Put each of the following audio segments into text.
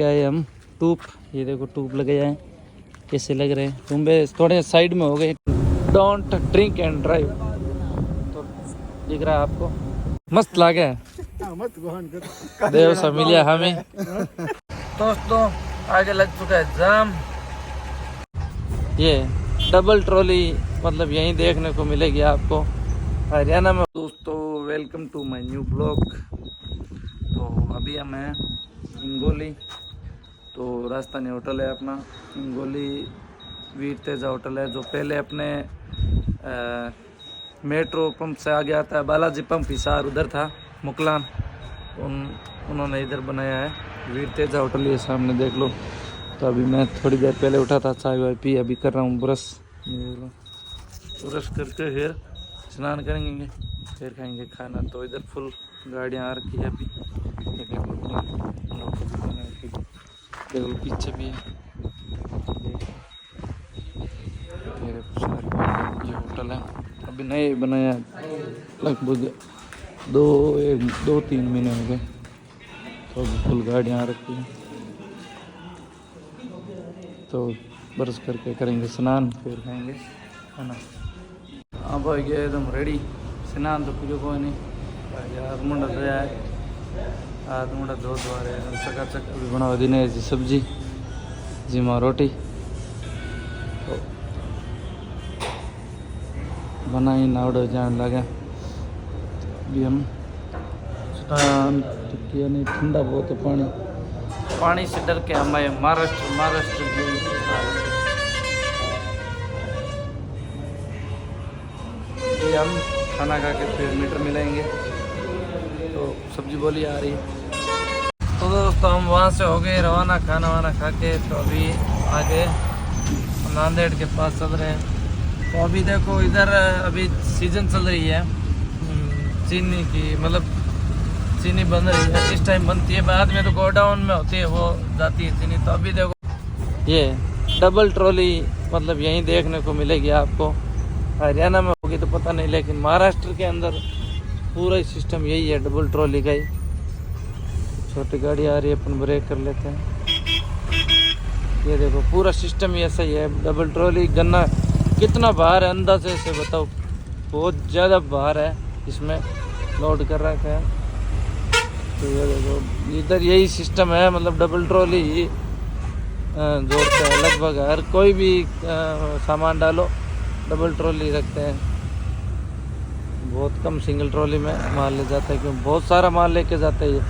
क्या है हम ट्यूब, ये देखो ट्यूब लगे हैं कैसे लग रहे हैं। तुम भी थोड़े साइड में हो गए। डोंट ड्रिंक एंड ड्राइव, तो दिख रहा है आपको, मस्त लागे देव सा मिलिया हमें। दोस्तों आगे लग चुका है जाम। ये डबल ट्रॉली मतलब यहीं देखने को मिलेगी आपको हरियाणा में। दोस्तों welcome to my new blog. तो अभी हम हैं हिंगोली, तो राजस्थानी होटल है अपना हिंगोली वीर तेजा होटल है, जो पहले अपने मेट्रो पंप से आगे आता है बालाजी पंप हिसार, उधर था मुकलान, उन्होंने इधर बनाया है वीर तेजा होटल। ये सामने देख लो। तो अभी मैं थोड़ी देर पहले उठा था, चाय वाय पी, अभी कर रहा हूँ ब्रश। ब्रश करके फिर स्नान करेंगे, फिर खाएंगे खाना। तो इधर फुल गाड़ियाँ आ रखी है अभी, देखो पीछे भी है। ये होटल है अभी नए बनाया, लगभग 2-3 महीने हो गए। तो अभी फुल गाड़ियाँ आ रखी हैं। तो ब्रश करके करेंगे स्नान, फिर खाएंगे खाना। अब हो गया एकदम रेडी। स्नान तो पियो कोई नहीं यार, मुंडा धोया है, हाथ मुंडा धो रहे एकदम चकाचक। अभी बनाओ दिनेश जी सब्जी, जी माँ रोटी, तो बनाई नावड़ो जान लगा। अभी हम स्नान तो किया नहीं, ठंडा बहुत है पानी से डर के हमारे महाराष्ट्र ये हम खाना खा के फिर मीटर मिलेंगे। तो सब्जी बोली आ रही है। तो दोस्तों हम वहाँ से हो गए रवाना खाना वाना खा के। तो अभी आगे नांदेड़ के पास चल रहे हैं। तो अभी देखो इधर अभी सीजन चल रही है चीनी की, मतलब चीनी बन रही है, इस टाइम बनती है, बाद में तो गोडाउन में होती है वो जाती है चीनी। तो अभी देखो ये डबल ट्रॉली मतलब यहीं देखने को मिलेगी आपको। हरियाणा में होगी तो पता नहीं, लेकिन महाराष्ट्र के अंदर पूरा ही सिस्टम यही है डबल ट्रॉली का ही। छोटी गाड़ी आ रही है, अपन ब्रेक कर लेते हैं। ये देखो पूरा सिस्टम ही ऐसा ही है, डबल ट्रॉली। गन्ना कितना भार है अंदाजे से बताओ, बहुत ज़्यादा भार है इसमें लोड कर रखा है। तो ये देखो इधर यही सिस्टम है, मतलब डबल ट्रॉली ही जोड़ते हैं। लगभग हर कोई भी सामान डालो डबल ट्रॉली रखते हैं। बहुत कम सिंगल ट्रॉली में माल ले जाता है, क्योंकि बहुत सारा माल लेके जाते हैं ये।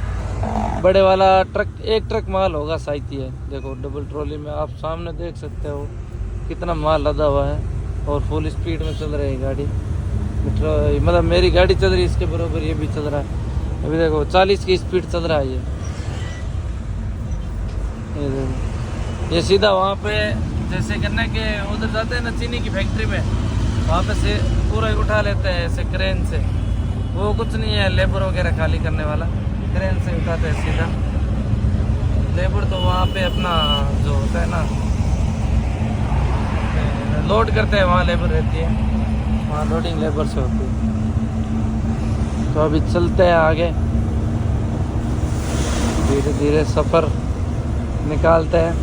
बड़े वाला ट्रक, एक ट्रक माल होगा शायद ही है। देखो डबल ट्रॉली में आप सामने देख सकते हो कितना माल लदा हुआ है, और फुल स्पीड में चल रही है गाड़ी। मतलब मेरी गाड़ी चल रही है इसके बराबर ये भी चल रहा है। अभी देखो 40 की स्पीड चल रहा है ये देखो। ये सीधा वहाँ पे जैसे गन्ने के उधर जाते हैं ना चीनी की फैक्ट्री में, वहाँ पे से पूरा ही उठा लेते हैं ऐसे क्रेन से। वो कुछ नहीं है लेबर वगैरह खाली करने वाला, क्रेन से उठाते हैं सीधा। लेबर तो वहाँ पे अपना जो होता है ना लोड करते हैं, वहाँ लेबर रहती है, वहाँ लोडिंग लेबर से होती है। तो अभी चलते हैं आगे, धीरे धीरे सफ़र निकालते हैं।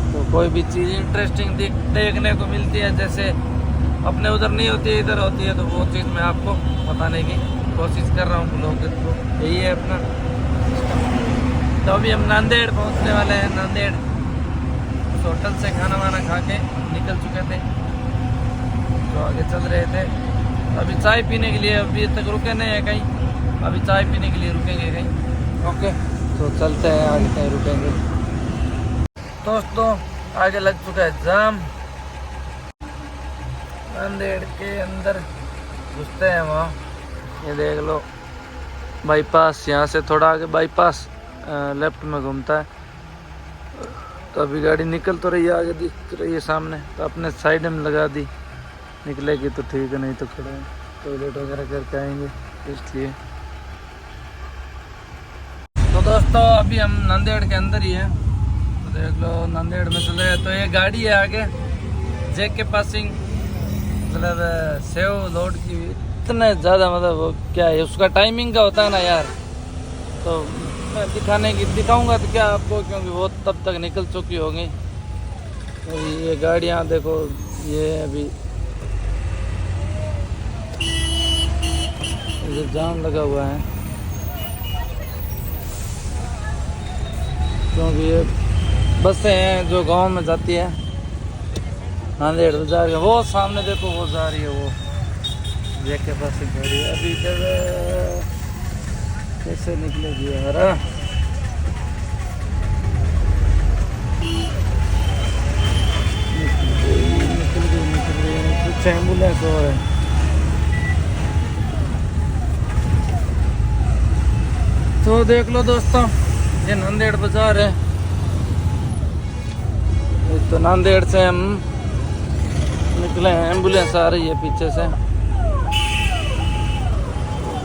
तो कोई भी चीज़ इंटरेस्टिंग देखने को मिलती है, जैसे अपने उधर नहीं होती है इधर होती है, तो वो चीज़ मैं आपको बताने की कोशिश कर रहा हूँ लोगों को। यही है अपना। तो अभी हम नांदेड़ पहुँचने वाले हैं। नांदेड़ उस होटल से खाना वाना खा के निकल चुके थे, तो आगे चल रहे थे। अभी चाय पीने के लिए अभी तक रुके नहीं है कहीं, अभी चाय पीने के लिए रुकेंगे कहीं। ओके तो चलते हैं आगे, कहीं रुकेंगे। दोस्तों आगे लग चुका है जाम, नांदेड़ के अंदर घुसते हैं वहाँ। ये देख लो बाईपास, यहाँ से थोड़ा आगे बाईपास लेफ्ट में घूमता है। तो अभी गाड़ी निकल तो रही है, आगे दिख रही है सामने, तो अपने साइड में लगा दी। निकलेगी तो ठीक है, नहीं तो खड़े हैं, टॉयलेट वगैरह करके आएंगे इसलिए। तो दोस्तों अभी हम नांदेड़ के अंदर ही हैं, तो देख लो नांदेड़ में चले गए। तो ये गाड़ी है आगे जेके पासिंग, मतलब सेव लोड की। इतने ज़्यादा मतलब वो क्या है, उसका टाइमिंग का होता है ना यार, तो मैं दिखाऊंगा तो क्या आपको, क्योंकि वो तब तक निकल चुकी होगी। तो ये गाड़ियाँ देखो, ये अभी इधर जाम लगा हुआ है, क्योंकि ये बसें हैं जो गांव में जाती है नांदेड़ बाजार के। वो सामने देखो वो जा रही है, वो देख के बस गाड़ी अभी इधर कैसे निकलेगी यार। निकल गई कुछ एम्बुलेंस हो रहा है। तो देख लो दोस्तों, ये नांदेड़ बाजार है। तो नांदेड़ से हम निकले हैं, एम्बुलेंस आ रही है पीछे से,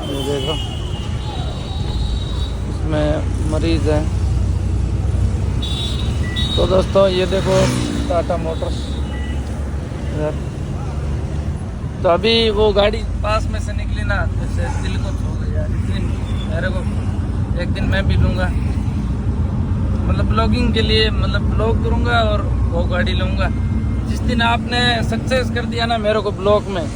ये देखो इसमें मरीज है। तो दोस्तों ये देखो टाटा मोटर्स। तो अभी वो गाड़ी पास में से निकली ना, जैसे दिल को छू गई यार। इतनी मेरे को एक दिन मैं भी लूँगा, मतलब ब्लॉगिंग के लिए, मतलब ब्लॉग करूँगा और वो गाड़ी लूँगा। जिस दिन आपने सक्सेस कर दिया ना मेरे को ब्लॉग में,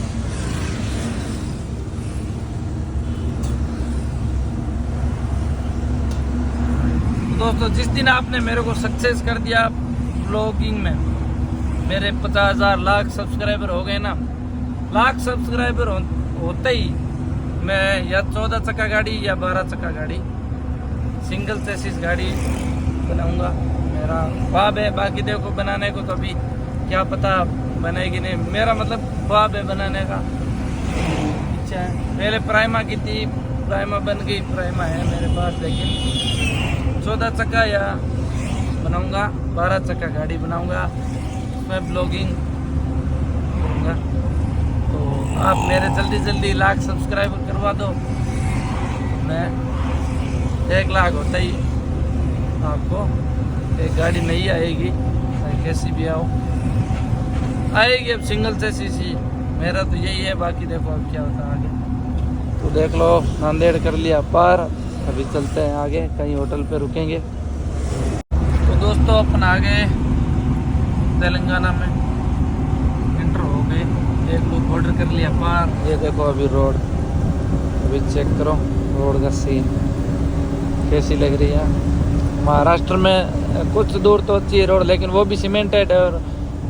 दोस्तों जिस दिन आपने मेरे को सक्सेस कर दिया ब्लॉगिंग में, मेरे 50,000 लाख सब्सक्राइबर हो गए ना, लाख सब्सक्राइबर होते ही मैं या 14 चक्का गाड़ी या 12 चक्का गाड़ी, सिंगल चेसिस गाड़ी बनाऊंगा। मेरा ख्वाब है, बाकी देखो बनाने को तो अभी क्या पता बनेगी नहीं। मेरा मतलब ख्वाब है बनाने का, इच्छा है। पहले प्राइमा की थी, प्राइमा बन गई, प्राइमा है मेरे पास, लेकिन 14 चक्का या बनाऊंगा, 12 चक्का गाड़ी बनाऊंगा, उसमें ब्लॉगिंग करूँगा। तो आप मेरे जल्दी जल्दी लाख सब्सक्राइबर करवा दो, मैं 1 लाख होता ही आपको एक गाड़ी नहीं आएगी, कैसी भी आओ आएगी। अब सिंगल चेसिस ही मेरा तो यही है, बाकी देखो अब क्या होता है आगे। तो देख लो नांदेड़ कर लिया पार, अभी चलते हैं आगे, कहीं होटल पे रुकेंगे। तो दोस्तों अपन आ गए तेलंगाना में, एंटर हो गए, एक लोग बॉर्डर कर लिया पार। ये देखो अभी रोड, अभी चेक करो रोड का सीन कैसी लग रही है। महाराष्ट्र में कुछ दूर तो अच्छी है रोड, लेकिन वो भी सीमेंटेड है, और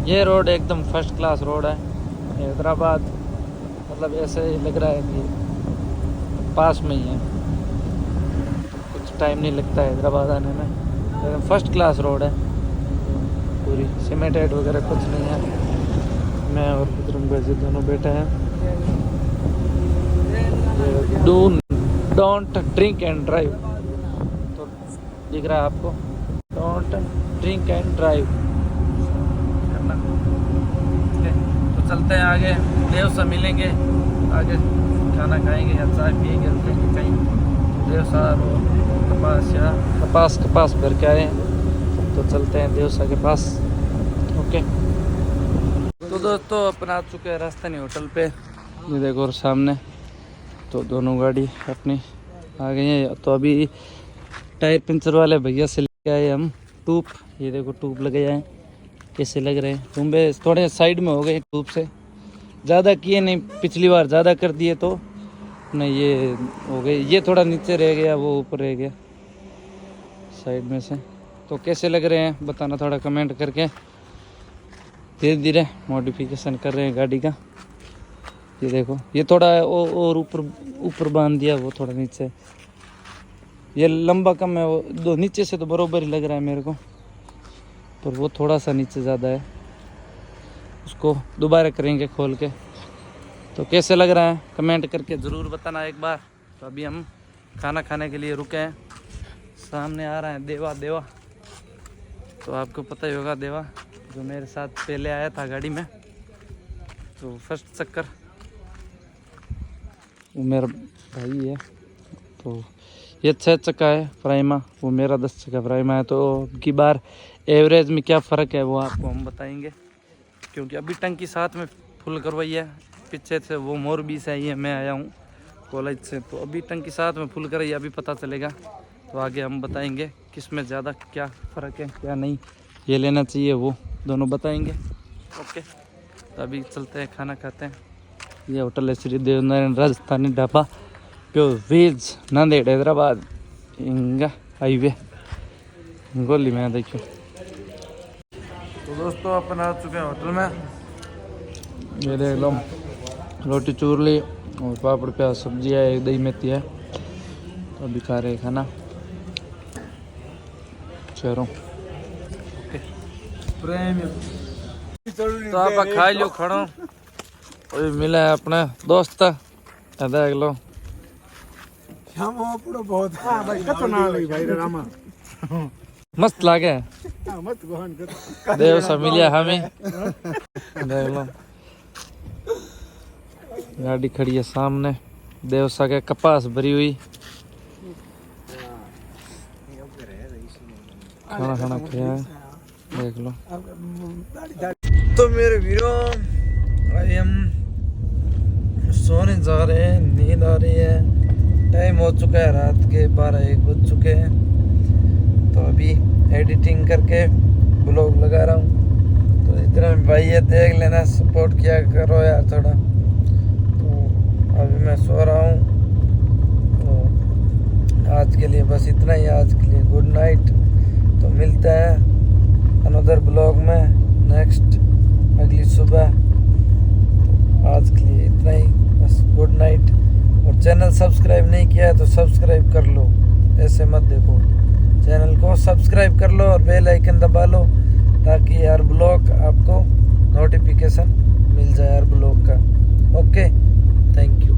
ये रोड एकदम फर्स्ट क्लास रोड है। हैदराबाद मतलब ऐसे ही लग रहा है कि पास में ही है, कुछ टाइम नहीं लगता है हैदराबाद आने में, लेकिन फर्स्ट क्लास रोड है पूरी, सीमेंटेड वगैरह कुछ नहीं है। मैं और बजरंग भाई जी दोनों बैठे हैं। डोंट ड्रिंक एंड ड्राइव, तो दिख रहा है आपको, डोंट ड्रिंक एंड ड्राइव करना। तो चलते हैं आगे, देव से मिलेंगे, आगे खाना खाएंगे या चाय पिएंगे, रुकेंगे कहीं देवसा और कपास भर के आए, तो चलते हैं देवसा के पास। ओके तो दोस्तों अपन आ चुके हैं राजस्थानी होटल पे, ये देखो और सामने तो दोनों गाड़ी अपनी आ गई हैं। तो अभी टायर पंचर वाले भैया से लेके आए हम ट्यूब, ये देखो ट्यूब लगे हैं, कैसे लग रहे हैं। तुम्बे थोड़े साइड में हो गए ट्यूब से, ज़्यादा किए नहीं, पिछली बार ज़्यादा कर दिए तो नहीं, ये हो गए, ये थोड़ा नीचे रह गया, वो ऊपर रह गया साइड में से। तो कैसे लग रहे हैं बताना थोड़ा कमेंट करके। धीरे धीरे मॉडिफिकेशन कर रहे हैं गाड़ी का, ये देखो ये थोड़ा और ऊपर बांध दिया, वो थोड़ा नीचे, ये लंबा कम है, वो दो नीचे से तो बरोबर ही लग रहा है मेरे को, पर वो थोड़ा सा नीचे ज़्यादा है, उसको दोबारा करेंगे खोल के। तो कैसे लग रहा है कमेंट करके ज़रूर बताना एक बार। तो अभी हम खाना खाने के लिए रुके हैं, सामने आ रहा है देवा, तो आपको पता ही होगा देवा, जो मेरे साथ पहले आया था गाड़ी में, तो फर्स्ट चक्कर वो मेरा भाई है। तो ये 6 चक्का है प्राइमा, वो मेरा 10 चक्का प्राइमा है। तो की बार एवरेज में क्या फ़र्क है वो आपको हम बताएंगे, क्योंकि अभी टंकी साथ में फुल करवाई है, पीछे से वो मोरबी से आई है, मैं आया हूँ कॉलेज से, तो अभी टंकी साथ में फुल कराई, अभी पता चलेगा तो आगे हम बताएंगे किस में ज़्यादा क्या फ़र्क है क्या नहीं, ये लेना चाहिए वो दोनों बताएंगे। ओके, तो अभी चलते हैं, खाना खाते हैं। ये होटल है श्री देव नारायण राजस्थानी ढाबा, प्योर वेज, नांदेड़ हैदराबाद इंगा हाईवे गोली में। देखियो तो दोस्तों अपन आ चुके हैं होटल में। ये देख लो, रोटी चूरली और पापड़ प्याज सब्जी है, एक दही मेथी है। तो अभी खा रहे खाना चलो। तो आप खा लो खड़ो, अभी मिला है अपने दोस्त, देख लो मस्त लागे, देव सा मिलिया हमें। देख लो गाड़ी खड़ी है सामने, देवसा के कपास भरी हुई, खाना खाना खाया है, देख लो। तो मेरे वीरों अभी हम सोने जा रहे हैं, नींद आ रही है, टाइम हो चुका है रात के 12-1 बज चुके हैं। तो अभी एडिटिंग करके ब्लॉग लगा रहा हूँ। तो इतना भाई ये देख लेना, सपोर्ट किया करो यार थोड़ा। तो अभी मैं सो रहा हूँ। तो आज के लिए बस इतना ही, आज के लिए गुड नाइट। तो मिलते हैं अनदर ब्लॉग में नेक्स्ट अगली सुबह। तो आज के लिए इतना ही, बस गुड नाइट। और चैनल सब्सक्राइब नहीं किया है तो सब्सक्राइब कर लो, ऐसे मत देखो, चैनल को सब्सक्राइब कर लो और बेल आइकन दबा लो ताकि हर ब्लॉग आपको नोटिफिकेशन मिल जाए हर ब्लॉग का। Okay, thank you.